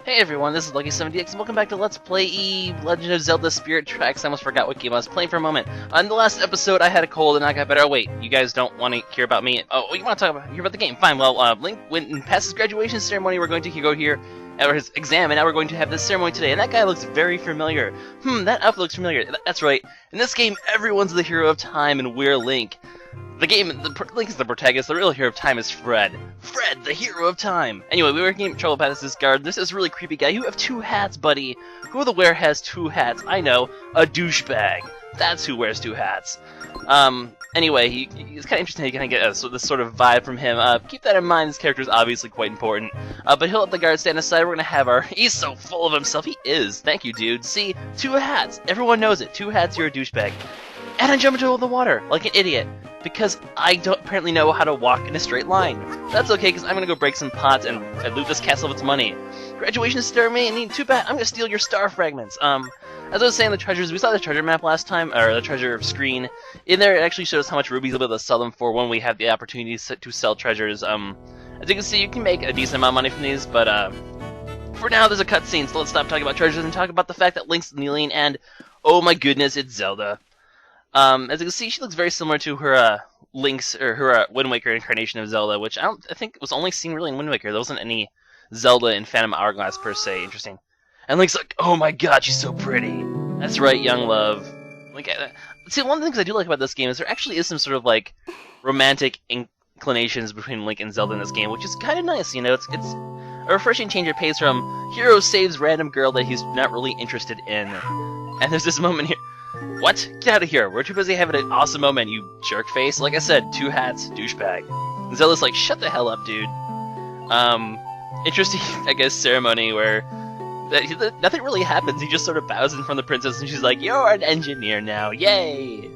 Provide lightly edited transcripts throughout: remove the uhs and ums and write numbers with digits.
Hey everyone, this is LuckySevenDX, and welcome back to Let's Play Legend of Zelda Spirit Tracks. I almost forgot what game I was playing for a moment. On the last episode, I had a cold and I got better. Oh wait, you guys don't want to hear about me? Oh, you want to hear about the game? Fine, well, Link went and passed his graduation ceremony. We're going to go here, or his exam, and now we're going to have this ceremony today. And that guy looks very familiar. That outfit looks familiar. That's right. In this game, everyone's the hero of time, and we're Link. Link is the protagonist. The real hero of time is Fred. Fred, the hero of time. Anyway, we were getting trouble past this guard. This is a really creepy guy. You have two hats, buddy. Who the wear has two hats? I know, a douchebag. That's who wears two hats. Anyway, he's kind of interesting. You kind of get this sort of vibe from him. Keep that in mind. This character is obviously quite important. But he'll let the guard stand aside. We're gonna have our. He's so full of himself. He is. Thank you, dude. See, two hats. Everyone knows it. Two hats. You're a douchebag. And I jump into the water like an idiot. Because I don't apparently know how to walk in a straight line. That's okay, because I'm gonna go break some pots and loot this castle of its money. Graduation ceremony, too bad. I'm gonna steal your star fragments. As I was saying, the treasures, we saw the treasure map last time, or the treasure screen. In there, it actually shows how much rubies we'll be able to sell them for when we have the opportunity to sell treasures. As you can see, you can make a decent amount of money from these, but for now, there's a cutscene, so let's stop talking about treasures and talk about the fact that Link's kneeling, and oh my goodness, it's Zelda. As you can see, she looks very similar to her her Wind Waker incarnation of Zelda, which I think was only seen really in Wind Waker. There wasn't any Zelda in Phantom Hourglass per se. Interesting. And Link's like, oh my god, she's so pretty. That's right, young love. Like, see, one of the things I do like about this game is there actually is some sort of like romantic inclinations between Link and Zelda in this game, which is kind of nice. You know, it's a refreshing change of pace from hero saves random girl that he's not really interested in. And there's this moment here. What? Get out of here. We're too busy having an awesome moment, you jerk face. Like I said, two hats, douchebag. And Zelda's like, shut the hell up, dude. Interesting, I guess, ceremony where nothing really happens. He just sort of bows in front of the princess and she's like, you're an engineer now. Yay.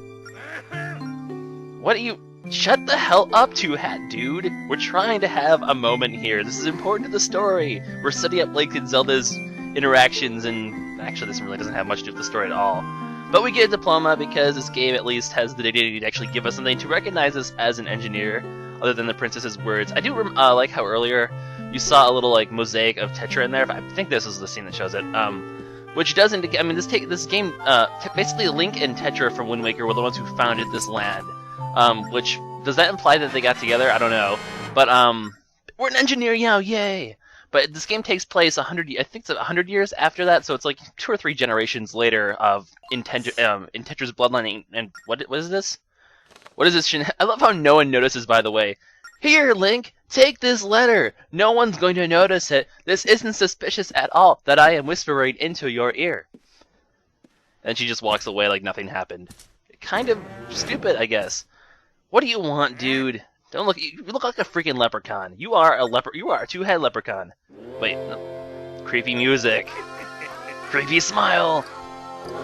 What are you... Shut the hell up, two-hat dude. We're trying to have a moment here. This is important to the story. We're setting up Link and Zelda's interactions, and actually this really doesn't have much to do with the story at all. But we get a diploma because this game at least has the dignity to actually give us something to recognize us as an engineer, other than the princess's words. I do like how earlier you saw a little like mosaic of Tetra in there. I think this is the scene that shows it. Which does indicate. I mean, this game basically Link and Tetra from Wind Waker were the ones who founded this land. Which does that imply that they got together? I don't know. But we're an engineer now, yay! But this game takes place 100 years after that, so it's like 2 or 3 generations later in Tetra's bloodline. And what is this? What is this? I love how no one notices, by the way. Here, Link, take this letter. No one's going to notice it. This isn't suspicious at all that I am whispering into your ear. And she just walks away like nothing happened. Kind of stupid, I guess. What do you want, dude? Don't look. You look like a freaking leprechaun. You are a You are a two-head leprechaun. Wait. No. Creepy music. Creepy smile.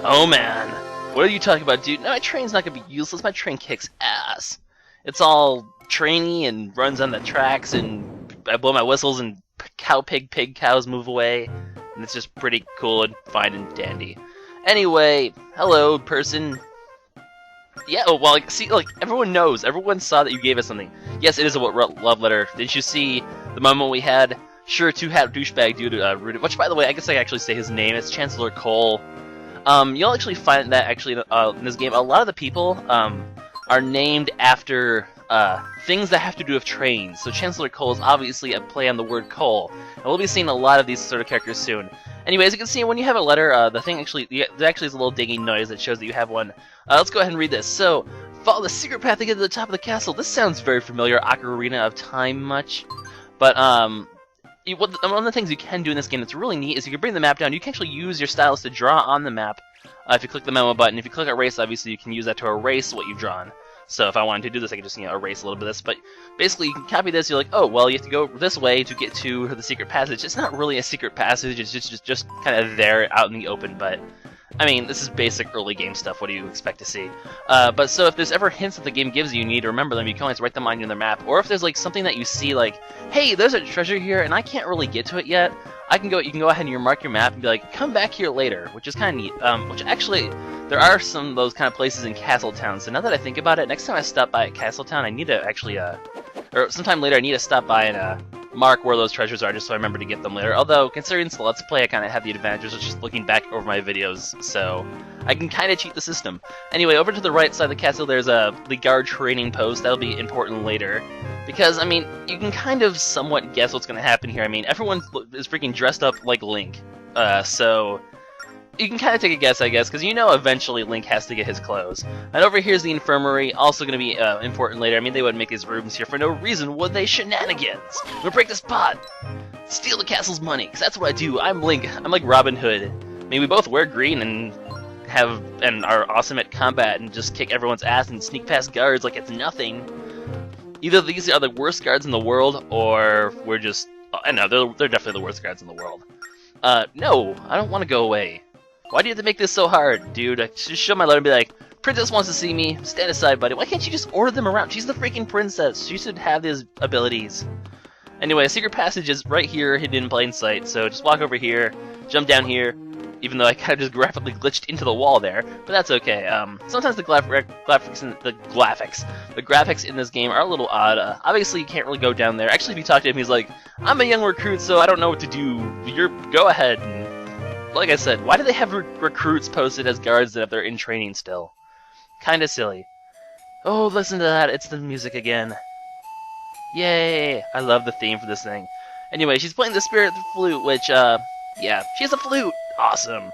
Oh man. What are you talking about, dude? No, my train's not gonna be useless. My train kicks ass. It's all trainy and runs on the tracks, and I blow my whistles, and pig cows move away, and it's just pretty cool and fine and dandy. Anyway, hello, person. Yeah, oh, well, see, like, everyone knows. Everyone saw that you gave us something. Yes, it is a love letter. Didn't you see the moment we had? Sure, two-hat douchebag dude, which, by the way, I guess I can actually say his name. It's Chancellor Cole. You'll actually find that, actually, in this game, a lot of the people, are named after, things that have to do with trains. So Chancellor Cole is obviously a play on the word coal. And we'll be seeing a lot of these sort of characters soon. Anyway, as you can see, when you have a letter, the thing actually, there actually is a little dinging noise that shows that you have one. Let's go ahead and read this. So, follow the secret path to get to the top of the castle. This sounds very familiar, Ocarina of Time much. But, one of the things you can do in this game that's really neat is you can bring the map down. You can actually use your stylus to draw on the map if you click the memo button. If you click erase, obviously you can use that to erase what you've drawn. So if I wanted to do this, I could just, erase a little bit of this. But basically, you can copy this. You're like, oh, well, you have to go this way to get to the secret passage. It's not really a secret passage. It's just kind of there out in the open. But I mean, this is basic early game stuff. What do you expect to see? But so if there's ever hints that the game gives you, you need to remember them. You can always write them on your map. Or if there's like something that you see, like, hey, there's a treasure here, and I can't really get to it yet. You can go ahead and mark your map and be like, come back here later, which is kind of neat. Which actually, there are some of those kind of places in Castletown. So now that I think about it, next time I stop by at Castletown, I need to actually, or sometime later, I need to stop by and mark where those treasures are just so I remember to get them later. Although, considering it's a Let's Play, I kind of have the advantage of just looking back over my videos, so I can kind of cheat the system. Anyway, over to the right side of the castle, there's the guard training post. That'll be important later. Because, I mean, you can kind of somewhat guess what's going to happen here. I mean, everyone is freaking dressed up like Link, so you can kind of take a guess, I guess, because you know eventually Link has to get his clothes. And over here's the infirmary, also going to be important later. I mean, they wouldn't make these rooms here for no reason, would they? Shenanigans! We'll break this pot! Steal the castle's money, because that's what I do. I'm Link. I'm like Robin Hood. I mean, we both wear green and are awesome at combat and just kick everyone's ass and sneak past guards like it's nothing. Either these are the worst guards in the world, or we're just... I know, they're definitely the worst guards in the world. No, I don't want to go away. Why do you have to make this so hard, dude? I just show my letter and be like, Princess wants to see me. Stand aside, buddy. Why can't you just order them around? She's the freaking princess. She should have these abilities. Anyway, a secret passage is right here, hidden in plain sight. So just walk over here, jump down here. Even though I kind of just rapidly glitched into the wall there, but that's okay. Sometimes the graphics in this game are a little odd. Obviously, you can't really go down there. Actually, if you talk to him, he's like, "I'm a young recruit, so I don't know what to do. Go ahead." And like I said, why do they have recruits posted as guards if they're in training still? Kind of silly. Oh, listen to that! It's the music again. Yay! I love the theme for this thing. Anyway, she's playing the spirit flute, which yeah, she has a flute. Awesome.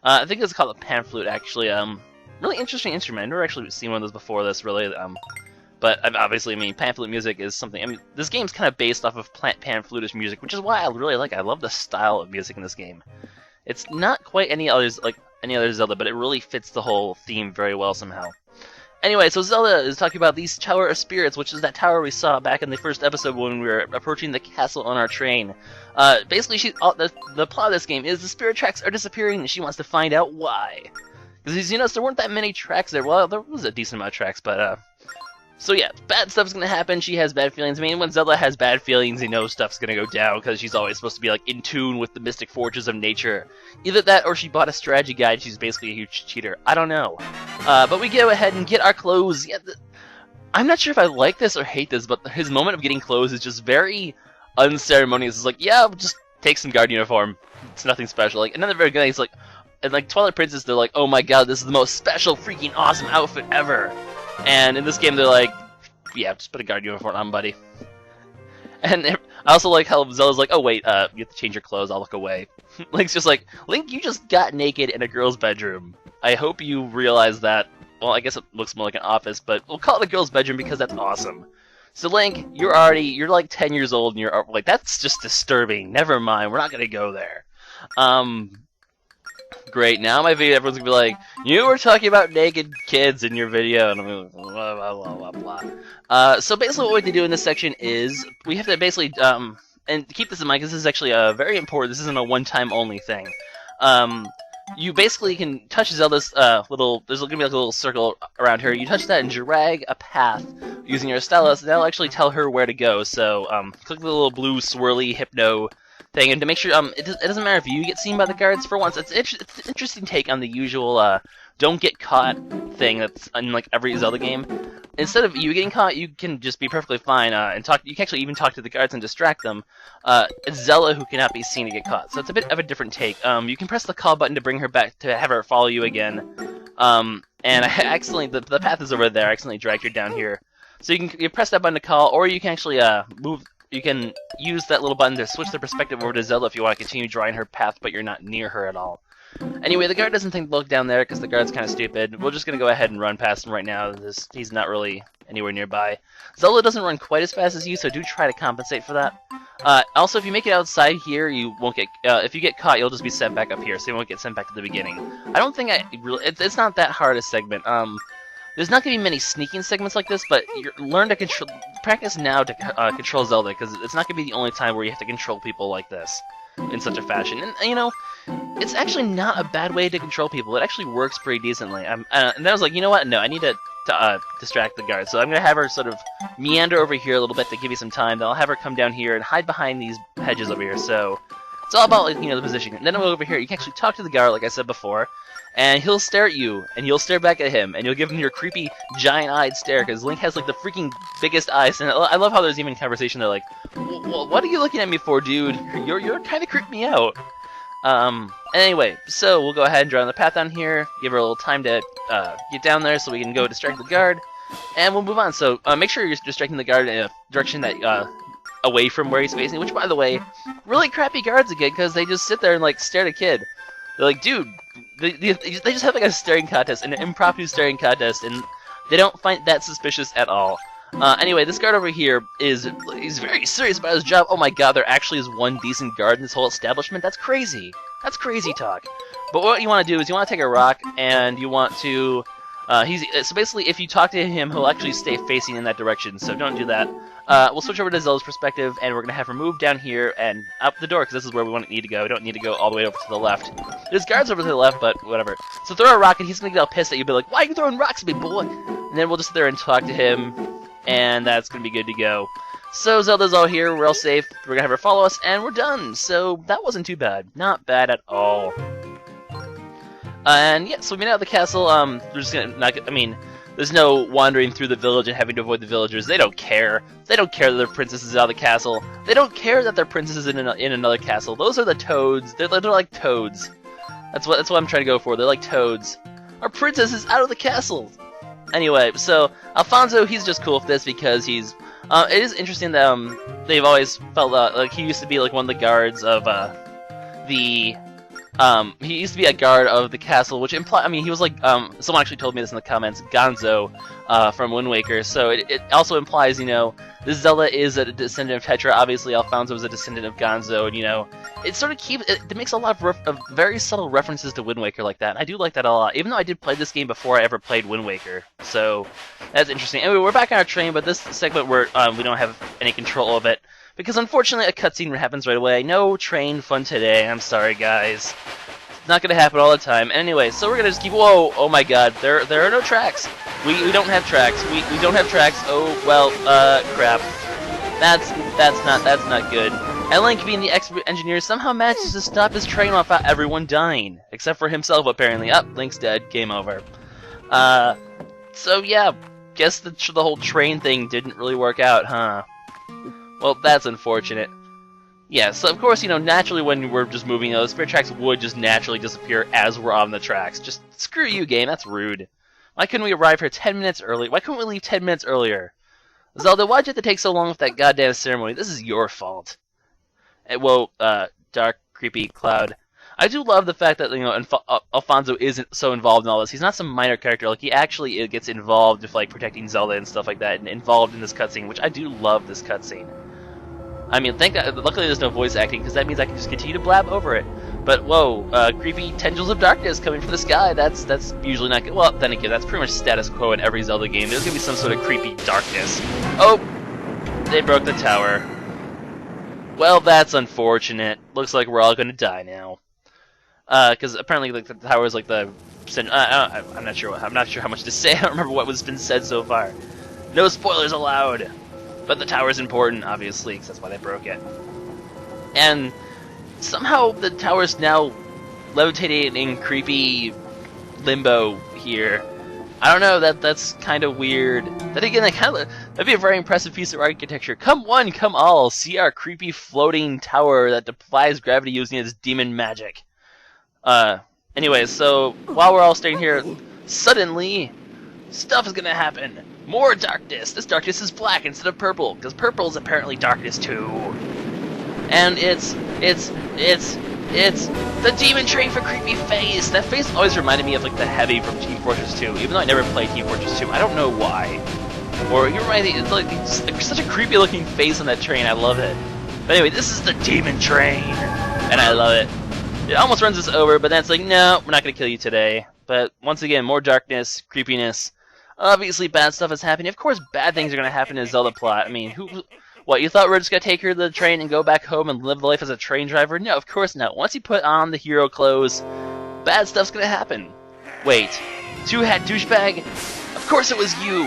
I think it's called a pan flute, actually. Really interesting instrument. I've never actually seen one of those before this, really. But obviously, I mean, pan flute music is something. I mean, this game's kind of based off of pan flutish music, which is why I really like it. I love the style of music in this game. It's not quite any other Zelda, but it really fits the whole theme very well somehow. Anyway, so Zelda is talking about these Tower of Spirits, which is that tower we saw back in the first episode when we were approaching the castle on our train. Basically, the plot of this game is the spirit tracks are disappearing, and she wants to find out why. Because you notice there weren't that many tracks there. Well, there was a decent amount of tracks, but so yeah, bad stuff's gonna happen. She has bad feelings. I mean, when Zelda has bad feelings, you know stuff's gonna go down because she's always supposed to be like in tune with the mystic forces of nature. Either that, or she bought a strategy guide. She's basically a huge cheater. I don't know. But we go ahead and get our clothes. Yeah, I'm not sure if I like this or hate this, but his moment of getting clothes is just very unceremonious. It's like, yeah, just take some guard uniform. It's nothing special. Like, another very good thing is like, and like Twilight Princess, they're like, oh my god, this is the most special, freaking awesome outfit ever. And in this game, they're like, yeah, just put a guard uniform on, buddy. And I also like how Zelda's like, oh wait, you have to change your clothes, I'll look away. Link's just like, Link, you just got naked in a girl's bedroom. I hope you realize that. Well, I guess it looks more like an office, but we'll call it a girl's bedroom because that's awesome. So Link, you're like 10 years old, and you're like, that's just disturbing. Never mind, we're not gonna go there. Great, now my video, everyone's gonna be like, you were talking about naked kids in your video, and I'm gonna blah, blah, blah, blah, blah. So basically what we have to do in this section is, we have to basically, and keep this in mind, because this is actually very important, this isn't a one-time only thing. You basically can touch Zelda's there's gonna be like a little circle around her, you touch that and drag a path using your stylus, and that'll actually tell her where to go, so, click the little blue swirly hypno thing, and to make sure, it doesn't matter if you get seen by the guards for once. It's an interesting take on the usual, don't get caught thing that's in, like, every Zelda game. Instead of you getting caught, you can just be perfectly fine, and you can actually even talk to the guards and distract them. It's Zelda who cannot be seen to get caught, so it's a bit of a different take. You can press the call button to bring her back, to have her follow you again. And I accidentally, the path is over there, I accidentally dragged her down here. So you press that button to call, or you can actually, you can use that little button to switch the perspective over to Zelda if you want to continue drawing her path, but you're not near her at all. Anyway, the guard doesn't think to look down there because the guard's kind of stupid. We're just going to go ahead and run past him right now. He's not really anywhere nearby. Zelda doesn't run quite as fast as you, so do try to compensate for that. Also, if you make it outside here, you won't get... if you get caught, you'll just be sent back up here, so you won't get sent back to the beginning. I don't think it's not that hard a segment. There's not going to be many sneaking segments like this, but practice now to control Zelda, because it's not going to be the only time where you have to control people like this in such a fashion. And, you know, it's actually not a bad way to control people. It actually works pretty decently. And then I was like, you know what? No, I need to distract the guard. So I'm going to have her sort of meander over here a little bit to give you some time. Then I'll have her come down here and hide behind these hedges over here. So It's all about, like, the positioning. And then over here, you can actually talk to the guard, like I said before, and he'll stare at you, and you'll stare back at him, and you'll give him your creepy, giant-eyed stare, because Link has, like, the freaking biggest eyes, and I love how there's even conversation, they're like, what are you looking at me for, dude? You're kind of creeping me out. Anyway, so we'll go ahead and draw on the path down here, give her a little time to get down there so we can go distract the guard, and we'll move on. So make sure you're distracting the guard in a direction that away from where he's facing, which, by the way, really crappy guards again, because they just sit there and, like, stare at a kid. They're like, dude, they just have, like, a staring contest, an impromptu staring contest, and they don't find that suspicious at all. Anyway, this guard over here he's very serious about his job. Oh my god, there actually is one decent guard in this whole establishment? That's crazy. That's crazy talk. But what you want to do is you want to take a rock, and you want to... so basically, if you talk to him, he'll actually stay facing in that direction, so don't do that. We'll switch over to Zelda's perspective, and we're going to have her move down here and out the door, because this is where we need to go. We don't need to go all the way over to the left. There's guards over to the left, but whatever. So throw a rock, and he's going to get all pissed at you, be like, why are you throwing rocks at me, boy? And then we'll just sit there and talk to him, and that's going to be good to go. So Zelda's all here, we're all safe, we're going to have her follow us, and we're done. So that wasn't too bad. Not bad at all. And yeah, so we made it out of the castle. We're just gonna there's no wandering through the village and having to avoid the villagers. They don't care. They don't care that their princess is out of the castle. They don't care that their princess is in another castle. Those are the toads. They're like toads. That's what I'm trying to go for. They're like toads. Our princess is out of the castle. Anyway, so Alfonso, he's just cool with this because he's. It is interesting that they've always felt like he used to be like one of the guards of the. He used to be a guard of the castle, which he was like, someone actually told me this in the comments, Gonzo, from Wind Waker, so it also implies, this Zelda is a descendant of Tetra, obviously Alfonso is a descendant of Gonzo, and, it sort of it makes a lot of very subtle references to Wind Waker like that, and I do like that a lot, even though I did play this game before I ever played Wind Waker, so that's interesting. Anyway, we're back on our train, but this segment, we don't have any control of it, because unfortunately a cutscene happens right away. No train fun today, I'm sorry guys. It's not gonna happen all the time. Anyway, so we're gonna just keep, whoa, oh my god, there are no tracks. We don't have tracks. We don't have tracks. Oh well, crap. That's not good. And Link, being the expert engineer, somehow manages to stop his train without everyone dying. Except for himself apparently. Link's dead, game over. So yeah, guess the whole train thing didn't really work out, huh? Well, that's unfortunate. Yeah, so of course, naturally when we're just moving, the spare tracks would just naturally disappear as we're on the tracks. Just screw you, game, that's rude. Why couldn't we arrive here 10 minutes early? Why couldn't we leave 10 minutes earlier? Zelda, why'd you have to take so long with that goddamn ceremony? This is your fault. Whoa, dark, creepy cloud. I do love the fact that, Alfonso isn't so involved in all this. He's not some minor character. Like, he actually gets involved with, like, protecting Zelda and stuff like that, and involved in this cutscene, which I do love this cutscene. I mean, luckily there's no voice acting, because that means I can just continue to blab over it. But, whoa, creepy tendrils of darkness coming from the sky, that's usually not good. Well, then again, that's pretty much status quo in every Zelda game. There's gonna be some sort of creepy darkness. Oh! They broke the tower. Well, that's unfortunate. Looks like we're all gonna die now. Because apparently, like, the tower is like the... I'm not sure how much to say. I don't remember what was been said so far. No spoilers allowed! But the tower's important, obviously, because that's why they broke it. And somehow the tower's now levitating in creepy limbo here. I don't know, that's kind of weird. Then again, that'd be a very impressive piece of architecture. Come one, come all, see our creepy floating tower that defies gravity using its demon magic. Anyway, so while we're all staying here, suddenly stuff is gonna happen. More darkness! This darkness is black instead of purple, because purple is apparently darkness too. And it's the demon train for creepy face! That face always reminded me of like the Heavy from Team Fortress 2, even though I never played Team Fortress 2. I don't know why. Or you remind me, it's such a creepy looking face on that train, I love it. But anyway, this is the demon train! And I love it. It almost runs us over, but then it's like, no, we're not gonna kill you today. But once again, more darkness, creepiness. Obviously, bad stuff is happening. Of course, bad things are going to happen in Zelda plot. I mean, what, you thought we were just going to take her to the train and go back home and live life as a train driver? No, of course not. Once you put on the hero clothes, bad stuff's going to happen. Wait, two-hat douchebag? Of course it was you!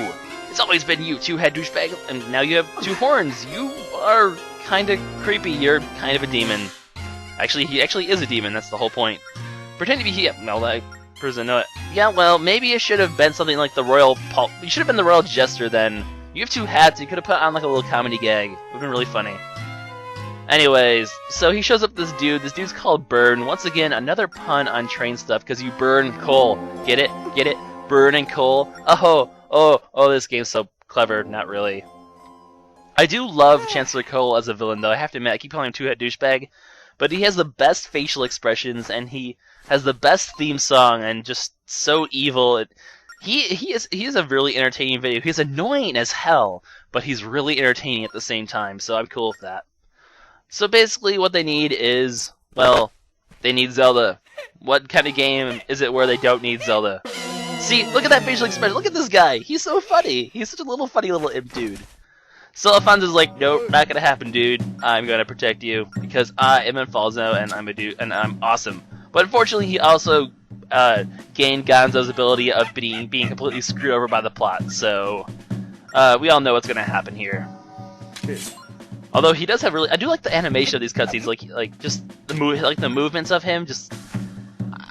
It's always been you, two-hat douchebag, and now you have two horns. You are kind of creepy. You're kind of a demon. Actually, he actually is a demon. That's the whole point. Pretend to be he. Well, that person know it. Yeah, well, maybe it should have been something like the Royal. You should have been the Royal Jester then. You have 2 hats. You could have put on like a little comedy gag. It would have been really funny. Anyways, so he shows up this dude. This dude's called Burn. Once again, another pun on train stuff because you burn coal. Get it? Get it? Burn and coal. Oh, this game's so clever. Not really. I do love Chancellor Cole as a villain, though. I have to admit, I keep calling him Two-Head Douchebag. But he has the best facial expressions, and he has the best theme song, and just so evil. He is a really entertaining video. He's annoying as hell, but he's really entertaining at the same time, so I'm cool with that. So basically what they need is, well, they need Zelda. What kind of game is it where they don't need Zelda? See, look at that facial expression. Look at this guy. He's so funny. He's such a little funny little imp dude. So Alfonso's like, nope, not gonna happen, dude. I'm gonna protect you because I am Alfonso and I'm a dude and I'm awesome. But unfortunately, he also gained Gonzo's ability of being completely screwed over by the plot. So we all know what's gonna happen here. Although he does have really, I do like the animation of these cutscenes, like just the movements of him. Just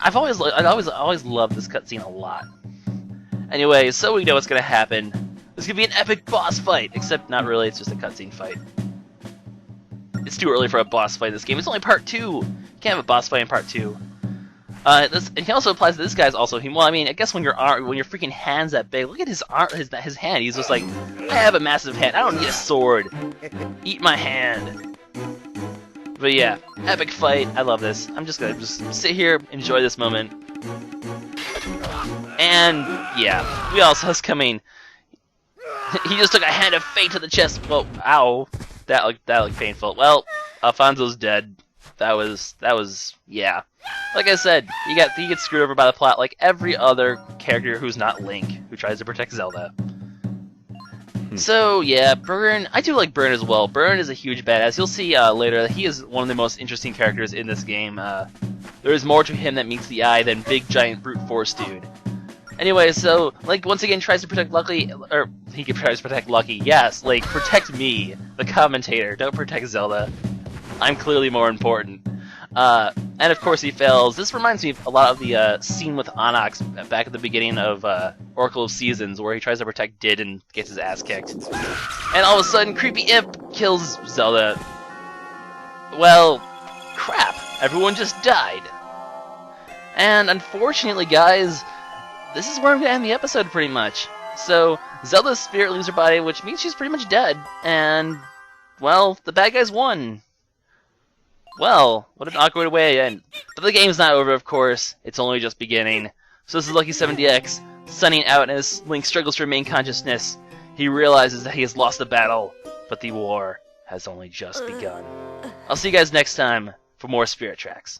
I've always loved this cutscene a lot. Anyway, so we know what's gonna happen. This could be an epic boss fight, except not really. It's just a cutscene fight. It's too early for a boss fight in this game. It's only part 2. You can't have a boss fight in part 2. It can also apply to this guy's also. Well, I mean, I guess when your freaking hand's that big, look at his arm, his hand. He's just like, I have a massive hand. I don't need a sword. Eat my hand. But yeah, epic fight. I love this. I'm just gonna sit here, enjoy this moment. And yeah, we all saw this coming. He just took a hand of fate to the chest. Whoa, ow. That looked painful. Well, Alfonso's dead. That was yeah. Like I said, he gets screwed over by the plot like every other character who's not Link, who tries to protect Zelda. So yeah, Burn. I do like Burn as well. Burn is a huge badass. You'll see later that he is one of the most interesting characters in this game. There is more to him that meets the eye than big giant brute force dude. Anyway, so Link once again tries to protect Lucky, or he tries to protect Lucky. Yes, Link, protect me, the commentator. Don't protect Zelda. I'm clearly more important. And of course he fails. This reminds me a lot of the scene with Onyx back at the beginning of Oracle of Seasons, where he tries to protect Did and gets his ass kicked. And all of a sudden, Creepy Imp kills Zelda. Well, crap. Everyone just died. And unfortunately, guys, this is where I'm going to end the episode pretty much. So, Zelda's spirit leaves her body, which means she's pretty much dead. And, well, the bad guys won. Well, what an awkward way to end. But the game's not over, of course. It's only just beginning. So this is LuckySevenDX, signing out as Link struggles to remain consciousness. He realizes that he has lost the battle, but the war has only just begun. I'll see you guys next time for more Spirit Tracks.